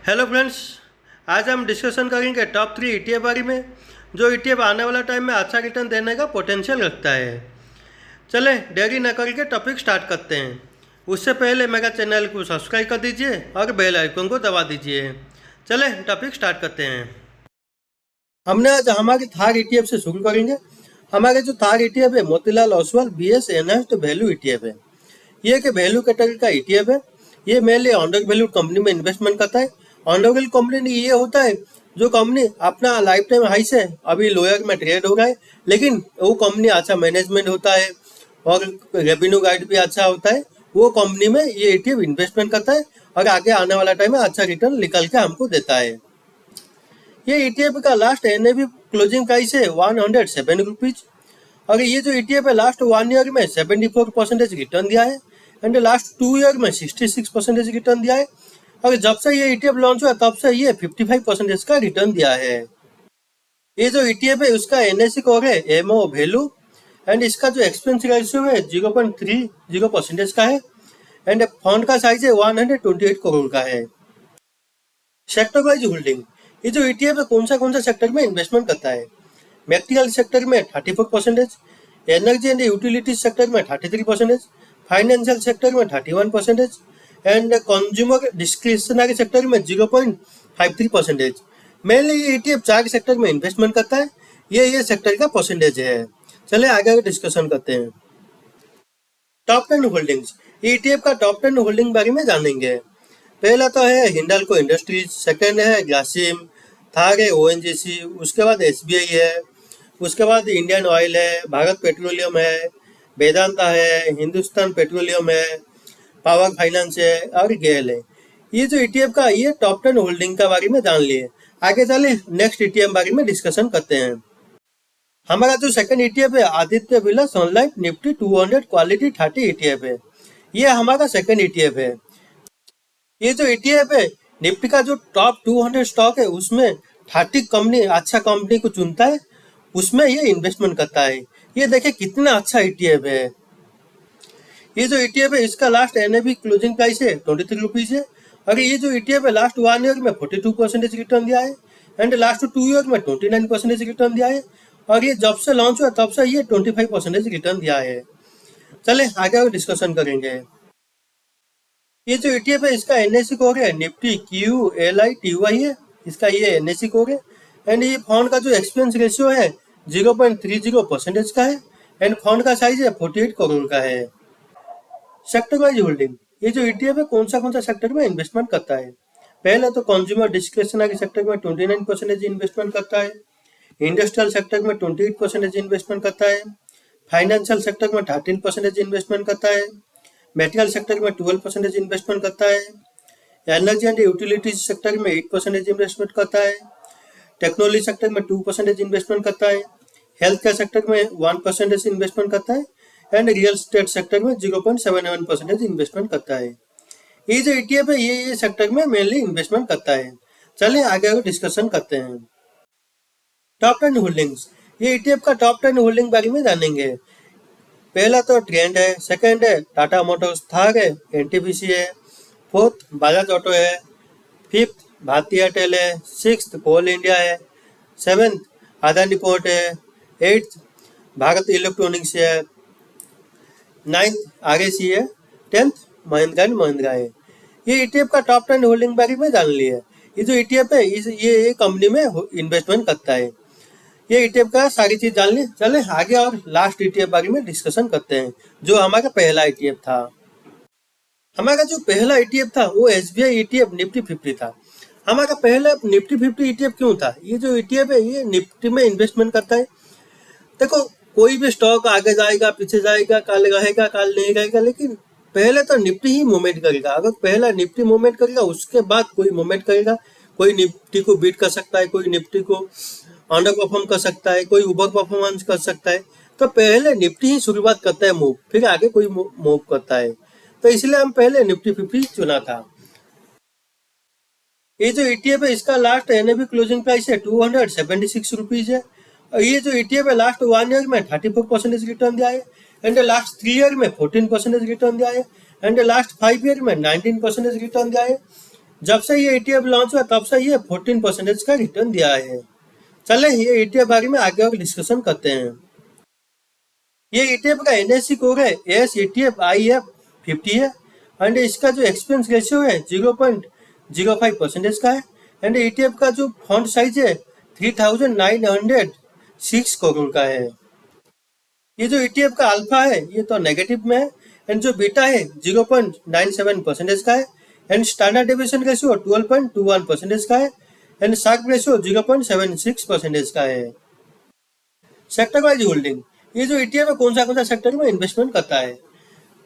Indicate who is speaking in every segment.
Speaker 1: Hello friends, आज हम discussion करेंगे टॉप 3 ETF बारे में जो ETF आने वाला टाइम में अच्छा रिटर्न देने का पोटेंशियल रखता है। चलें देरी न करके टॉपिक स्टार्ट करते हैं। उससे पहले मेरा चैनल को सब्सक्राइब कर दीजिए और बेल आइकन को दबा दीजिए। चलें टॉपिक स्टार्ट करते हैं। हमने आज हमारे थार ETF से शुरू करेंगे। हमारे जो थार ETF है Motilal Oswal BS enhanced value ETF है। ये एक वैल्यू कैटेगरी का ETF है। ये मेनली अंडर वैल्यू कंपनी में इन्वेस्टमेंट करता है। अंडर वैल्यू कंपनी ये होता है जो कंपनी अपना लाइफ टाइम हाई से अभी लोअर में ट्रेड हो रहा है, लेकिन वो कंपनी अच्छा मैनेजमेंट होता है और रेवेन्यू गाइड भी अच्छा होता है। वो कंपनी में ये ETF इन्वेस्टमेंट करता है और आगे आने वाला टाइम में अच्छा रिटर्न निकल के हमको देता है। ये ETF का लास्ट NAV क्लोजिंग प्राइस है 107 रुपीज और ये जो ETF है लास्ट 1 ईयर में 74% रिटर्न दिया है एंड लास्ट 2 ईयर में 66% रिटर्न दिया है और जब से ये ETF लॉन्च हुआ तब से ये 55% का रिटर्न दिया है। ये जो ETF है उसका NSE कोड है MO वैल्यू एंड इसका जो एक्सपेंस रेशियो है 0.30% का है एंड फंड का साइज है 128 करोड़ का है। सेक्टर वाइज होल्डिंग, ये जो ETF है कौन सा सेक्टर में इन्वेस्टमेंट करता है। मैकेनिकल सेक्टर में 34%, एनर्जी एंड यूटिलिटी सेक्टर में 33%, फाइनेंशियल सेक्टर में 31% एंड कंज्यूमर डिस्क्रिशनरी सेक्टर में 0.53%। मेनली ये ETF 4 सेक्टर में इन्वेस्टमेंट करता है। ये सेक्टर का परसेंटेज है। चले आगे डिस्कशन करते हैं। टॉप 10 होल्डिंग्स, ETF का टॉप 10 होल्डिंग बारे में जानेंगे। पहला तो है हिंडाल्को इंडस्ट्रीज, सेकंड है ग्रासिम, थर्ड है ONGC, उसके बाद SBI है, उसके बाद इंडियन ऑयल है, भारत पेट्रोलियम है, वेदांता है, हिंदुस्तान पेट्रोलियम है, पावर फाइनेंस है और गेल है। ये जो ETF का ये टॉप 10 होल्डिंग का बारे में जान लिए। आगे चले नेक्स्ट ETF बारे में डिस्कशन करते हैं। हमारा जो सेकंड ETF है आदित्य बिरला सन लाइफ निफ्टी 200 क्वालिटी 30 ETF है। ये हमारा सेकंड ETF है। ये जो ETF है निफ्टी का जो टॉप 200 स्टॉक है उसमें 30 कंपनी अच्छा कंपनी को चुनता है, उसमें ये इन्वेस्टमेंट करता है। ये देखिए कितना अच्छा ETF है। ये जो ETF है इसका लास्ट NAV क्लोजिंग प्राइस है 23 रुपीज है और ये जो ETF है लास्ट 1 ईयर में 42% रिटर्न दिया है एंड लास्ट 2 ईयर में 29% रिटर्न दिया है और ये जब से लॉन्च हुआ तब से ये 25% रिटर्न दिया है। चले आगे और डिस्कशन करेंगे। ये जो ETF है इसका NSE कोड है निफ्टी QLITY है, इसका ये NSE कोड है एंड ये फंड का जो एक्सपेंस रेशियो है 0.30% का है एंड फंड का साइज है 48 करोड़ का है। सेक्टर वाइज होल्डिंग, ये जो ETF है कौन सा सेक्टर में इन्वेस्टमेंट करता है। पहले तो कंज्यूमर डिस्क्रिशनरी सेक्टर में 29% इन्वेस्टमेंट करता है, इंडस्ट्रियल सेक्टर में 28% इन्वेस्टमेंट करता है, फाइनेंशियल सेक्टर में 13% इन्वेस्टमेंट करता है, मेडिकल सेक्टर में 12% इन्वेस्टमेंट करता है, एनर्जी एंड यूटिलिटीज सेक्टर में 8% इन्वेस्टमेंट करता है, टेक्नोलॉजी सेक्टर में 2% इन्वेस्टमेंट करता है, हेल्थ केयर सेक्टर में 1% इन्वेस्टमेंट करता है एंड रियल स्टेट सेक्टर में 0.71% इन्वेस्टमेंट करता है। ये जो ETF है ये सेक्टर में मेनली इन्वेस्टमेंट करता है। चलिए आगे डिस्कशन करते हैं। टॉप 10 होल्डिंग्स, ये ETF का टॉप 10 होल्डिंग बारे में जानेंगे। पहला तो ट्रेंड है, सेकंड है टाटा मोटर्स, थर्ड है NTPC है, फोर्थ बजाज ऑटो है, फिफ्थ भारती एयरटेल है, सिक्स्थ कोल इंडिया है, सेवेंथ अदानी पोर्ट है, एट्थ भारत इलेक्ट्रॉनिक्स है, नाइन्थ RAC है, 10th महिंद्रा एंड महिंद्रा है। ये ETF का टॉप 10 होल्डिंग बारे में जान लिया। ये जो ETF है ये कंपनी में इन्वेस्टमेंट करता है। ये ETF का सारी चीज जान ली। चले आगे और लास्ट ETF बारे में डिस्कशन करते हैं जो हमारा पहला ETF था। हमारा जो पहला ETF था वो SBI ETF निफ्टी 50 था। हमारा पहला निफ्टी 50 ETF क्यों था। ये जो ETF है ये निफ्टी में इन्वेस्टमेंट करता है। देखो कोई भी स्टॉक आगे जाएगा पीछे जाएगा, काल रहेगा काल नहीं रहेगा, लेकिन पहले तो निफ्टी ही मूवमेंट करेगा। अगर पहला निफ्टी मूवमेंट करेगा उसके बाद कोई मूवमेंट करेगा। कोई निफ्टी को बीट कर सकता है, कोई निफ्टी को अंडर परफॉर्म कर सकता है, कोई ओवर परफॉर्मेंस कर सकता है। तो पहले निफ्टी ही शुरुआत करता है मूव, फिर आगे कोई मूव करता है। तो इसलिए हम पहले निफ्टी 50 चुना था। ये जो ETF है इसका लास्ट NAV क्लोजिंग प्राइस है 276 रुपीज है और ये जो ETF है लास्ट 1 ईयर में 34% रिटर्न दिया है एंड लास्ट 3 ईयर में 14% रिटर्न दिया है एंड लास्ट 5 ईयर में 19% रिटर्न दिया है जब से ये ETF लॉन्च हुआ तब से ये 14% का रिटर्न दिया है। चले ये ETF बारे में आगे और डिस्कशन करते हैं। ये ETF का NSE कोड है ASETF-IF50 है एंड इसका जो एक्सपेंस रेशियो है 0.05% का है एंड ETF का जो फंड साइज है 3,906 करोड़ का है। ये जो ETF का अल्फा है ये तो नेगेटिव में है एंड जो बीटा है 0.97% का है एंड स्टैंडर्ड डेविएशन रेशियो 12.21% का है एंड शार्प रेशियो 0.76% का है। सेक्टर वाइज होल्डिंग, ये जो ETF है कौन सा सेक्टर में इन्वेस्टमेंट करता है।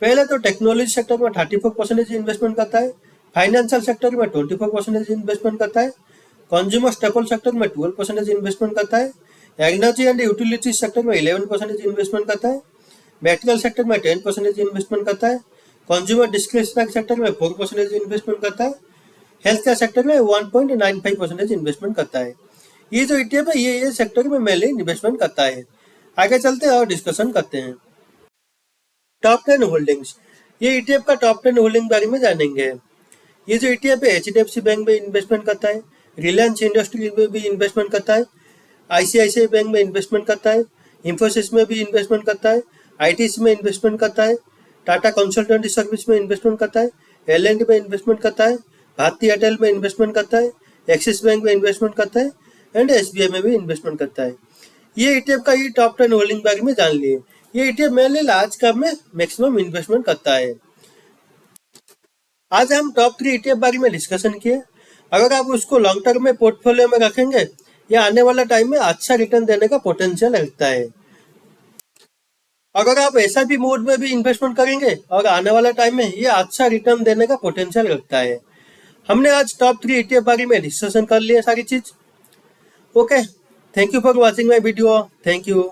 Speaker 1: पहले तो टेक्नोलॉजी सेक्टर में 34% इन्वेस्टमेंट करता है, फाइनेंशियल सेक्टर में 24% इन्वेस्टमेंट करता है, कंज्यूमर स्टेपल सेक्टर में 12% इन्वेस्टमेंट करता है, एनर्जी एंड यूटिलिटी सेक्टर में 11% इन्वेस्टमेंट करता है, मेडिकल सेक्टर में 10% इन्वेस्टमेंट करता है, कंज्यूमर डिस्क्रिशनरी सेक्टर में 4% इन्वेस्टमेंट करता है, हेल्थ केयर सेक्टर में 1.95% इन्वेस्टमेंट करता है। ये जो ETF है ये सेक्टर में मेनली इन्वेस्टमेंट करता है। आगे चलते हैं और डिस्कशन करते हैं। टॉप 10 होल्डिंग्स, ये ETF का टॉप 10 होल्डिंग बारे में जानेंगे। ये जो ETF है HDFC बैंक में इन्वेस्टमेंट करता है, रिलायंस इंडस्ट्री में भी इन्वेस्टमेंट करता है, ICICI बैंक में इन्वेस्टमेंट करता है, इंफोसिस में भी इन्वेस्टमेंट करता है, ITC में इन्वेस्टमेंट करता है, टाटा कंसल्टेंसी सर्विस में इन्वेस्टमेंट करता है, L&T में इन्वेस्टमेंट करता है, भारतीय एयरटेल में इन्वेस्टमेंट करता है, एक्सिस बैंक में इन्वेस्टमेंट करता है एंड SBI में भी इन्वेस्टमेंट करता है। ये ETF का ये टॉप 10 होल्डिंग बारे में जान लिए। ये ETF मेनली लार्ज कैप में मैक्सिमम इन्वेस्टमेंट करता है। आज हम टॉप 3 ETF बारे में डिस्कशन किए। अगर आप उसको लॉन्ग टर्म में पोर्टफोलियो में रखेंगे या आने वाला टाइम में अच्छा रिटर्न देने का पोटेंशियल रखता है। अगर आप SIP मोड में भी इन्वेस्टमेंट करेंगे और आने वाला टाइम में ये अच्छा रिटर्न देने का पोटेंशियल रखता है। हमने आज टॉप 3 ETF बारे में डिस्कशन कर लिए सारी चीज। Okay, thank you for watching my video. Thank you.